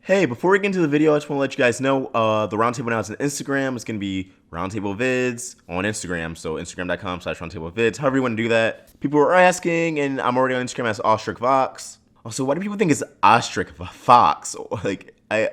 Hey, before we get into the video, I just want to let you guys know the roundtable now is on Instagram. It's going to be roundtable vids on Instagram, so instagram.com/roundtablevids, however you want to do that. People were asking, and I'm already on Instagram as ostrich Also, why do people think it's ostrich fox? Like, I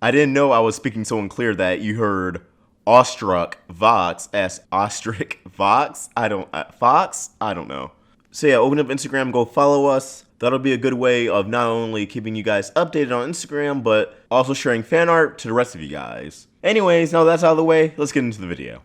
didn't know I was speaking so unclear that you heard awestruck vox as ostrich fox. I don't know. So yeah, open up Instagram, go follow us. That'll be a good way of not only keeping you guys updated on Instagram, but also sharing fan art to the rest of you guys. Anyways, now that's out of the way, let's get into the video.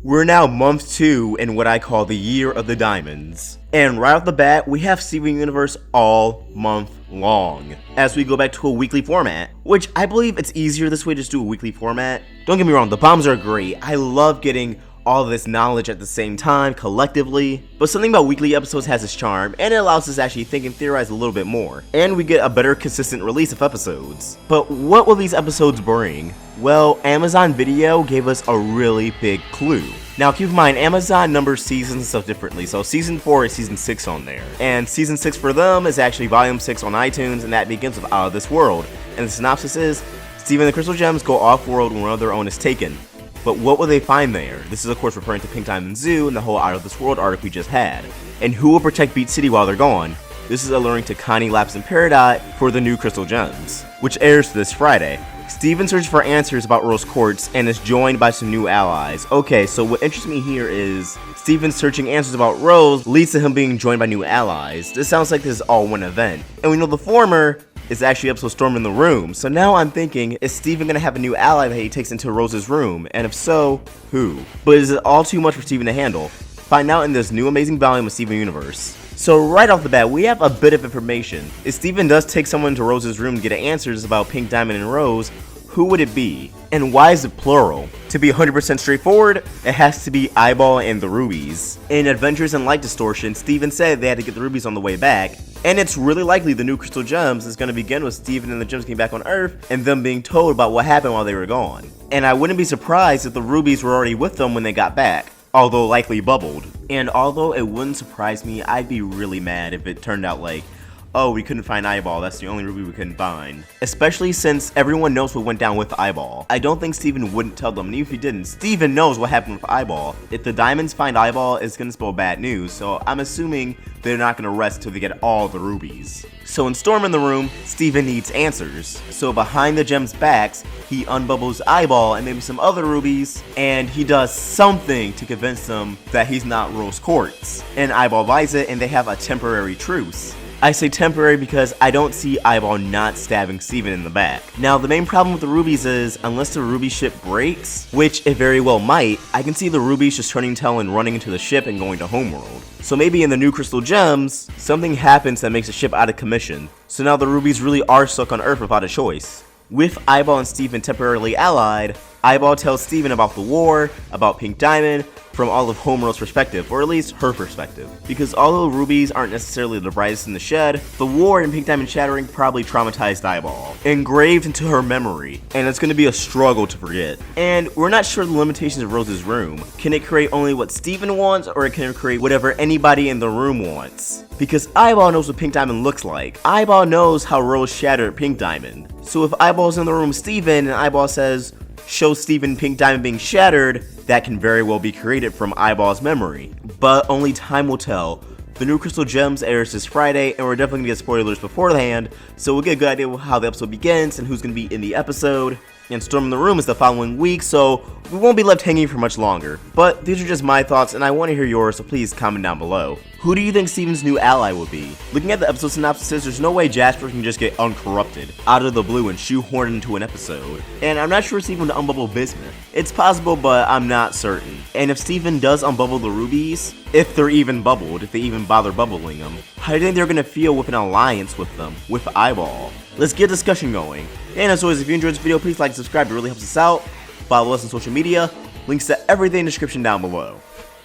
We're now month 2 in what I call the Year of the Diamonds. And right off the bat, we have Steven Universe all month long, as we go back to a weekly format, which I believe it's easier this way to just do a weekly format. Don't get me wrong, the bombs are great. I love getting all this knowledge at the same time, collectively, but something about weekly episodes has its charm, and it allows us to actually think and theorize a little bit more, and we get a better consistent release of episodes. But what will these episodes bring? Well, Amazon Video gave us a really big clue. Now keep in mind, Amazon numbers seasons and stuff differently, so season 4 is season 6 on there, and season 6 for them is actually volume 6 on iTunes, and that begins with Out of This World, and the synopsis is, Steven and the Crystal Gems go off-world when one of their own is taken. But what will they find there? This is of course referring to Pink Diamond Zoo and the whole Out of This World arc we just had. And who will protect Beach City while they're gone? This is alluring to Connie, Lapis, and Peridot for the new Crystal Gems, which airs this Friday. Steven searches for answers about Rose Quartz and is joined by some new allies. Okay, so what interests me here is Steven searching answers about Rose leads to him being joined by new allies. This sounds like this is all one event. And we know the former is actually episode Storm in the Room. So now I'm thinking, is Steven gonna have a new ally that he takes into Rose's room? And if so, who? But is it all too much for Steven to handle? Find out in this new amazing volume of Steven Universe. So right off the bat, we have a bit of information. If Steven does take someone to Rose's room to get answers about Pink Diamond and Rose, who would it be? And why is it plural? To be 100% straightforward, it has to be Eyeball and the Rubies. In Adventures in Light Distortion, Steven said they had to get the rubies on the way back, and it's really likely the new Crystal Gems is going to begin with Steven and the gems getting back on Earth, and them being told about what happened while they were gone. And I wouldn't be surprised if the rubies were already with them when they got back, although likely bubbled. And although it wouldn't surprise me, I'd be really mad if it turned out like, oh, we couldn't find Eyeball, that's the only ruby we couldn't find. Especially since everyone knows what went down with Eyeball. I don't think Steven wouldn't tell them, and even if he didn't, Steven knows what happened with Eyeball. If the diamonds find Eyeball, it's gonna spell bad news, so I'm assuming they're not gonna rest till they get all the rubies. So in Storm in the Room, Steven needs answers. So behind the gems' backs, he unbubbles Eyeball and maybe some other rubies, and he does something to convince them that he's not Rose Quartz. And Eyeball buys it, and they have a temporary truce. I say temporary because I don't see Eyeball not stabbing Steven in the back. Now, the main problem with the rubies is, unless the ruby ship breaks, which it very well might, I can see the rubies just turning tail and running into the ship and going to Homeworld. So maybe in the new Crystal Gems, something happens that makes the ship out of commission. So now the rubies really are stuck on Earth without a choice. With Eyeball and Steven temporarily allied, Eyeball tells Steven about the war, about Pink Diamond, from all of Homeworld's perspective, or at least her perspective. Because although rubies aren't necessarily the brightest in the shed, the war and Pink Diamond shattering probably traumatized Eyeball, engraved into her memory, and it's going to be a struggle to forget. And we're not sure the limitations of Rose's room. Can it create only what Steven wants, or can it create whatever anybody in the room wants? Because Eyeball knows what Pink Diamond looks like. Eyeball knows how Rose shattered Pink Diamond. So if Eyeball's in the room with Steven, and Eyeball says, show Steven Pink Diamond being shattered, that can very well be created from Eyeball's memory. But only time will tell. The new Crystal Gems airs this Friday, and we're definitely gonna get spoilers beforehand, so we'll get a good idea of how the episode begins and who's gonna be in the episode. And Storm in the Room is the following week, so we won't be left hanging for much longer. But these are just my thoughts, and I want to hear yours, so please comment down below. Who do you think Steven's new ally will be? Looking at the episode synopsis, there's no way Jasper can just get uncorrupted out of the blue and shoehorned into an episode. And I'm not sure Steven would unbubble Bismuth. It's possible, but I'm not certain. And if Steven does unbubble the rubies, if they're even bubbled, if they even bother bubbling them, how do you think they're gonna feel with an alliance with them, with Eyeball? Let's get a discussion going. And as always, if you enjoyed this video, please like and subscribe, it really helps us out. Follow us on social media, links to everything in the description down below.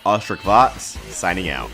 Ostrich Vox, signing out.